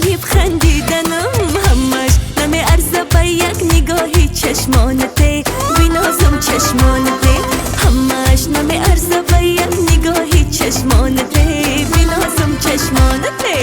عجایب خندیدنم همش نمیارزه به یک نگاهی چشمانته بینازم چشمانته همش نمیارزه به یک نگاهی چشمانته بینازم چشمانته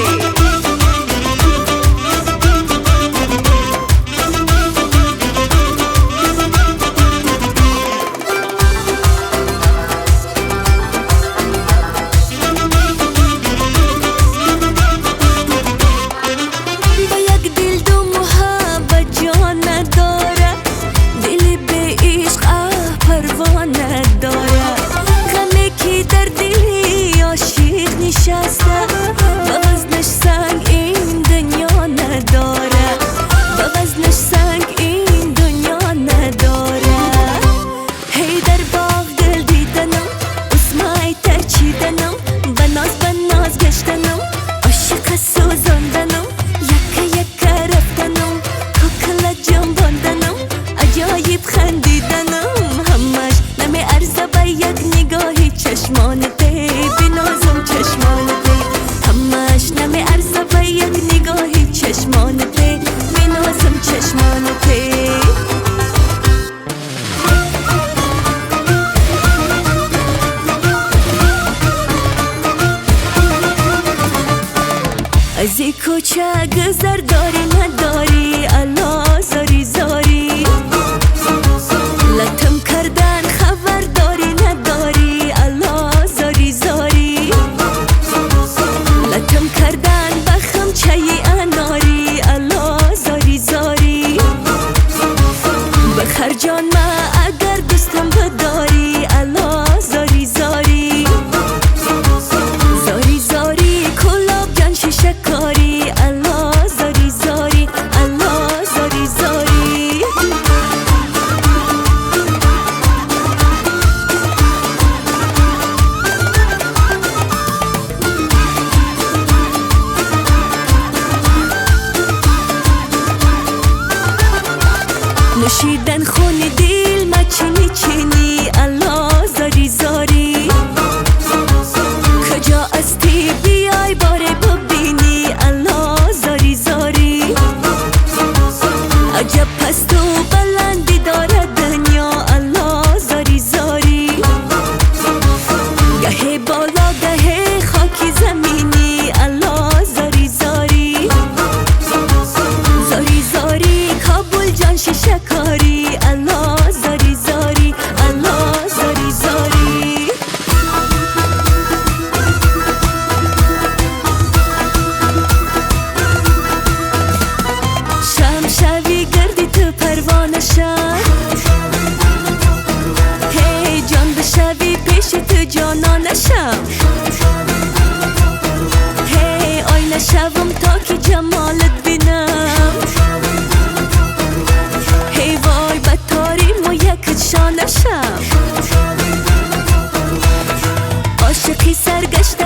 چشمانته بینازم چشمانته همش نمیارزه به یک نگاهی چشمانته بینازم چشمانته از این کوچه گذر داری نداری الله زاری زاری لطم کردن خبر داری نداری الله زاری زاری لطم کردن بخم چایی اناری الله زاری زاری بخر جان ما اگر دوستم بداری الله زاری زاری زاری زاری کلاب جان شیشه کاری الله زاری زاری الله زاری زاری نوشیدن خون دل ما چینی چینی الله زاری زاری کجا استی بیای باره ببینی الله زاری زاری عجب پست و بلندی داره دنیا الله زاری زاری گهه بالا گهه خاکی زمینی الله زاری زاری زاری زاری کابل جان شیشه کاری الله زاری زاری الله زاری زاری شم شوی گردی تو پروانه شم هی جان بشوی پیش تو جانانه شم هی آینه شوم تا که جمالت بینم هی وای بدتاریم و یکت شانه شم عاشقی سرگشت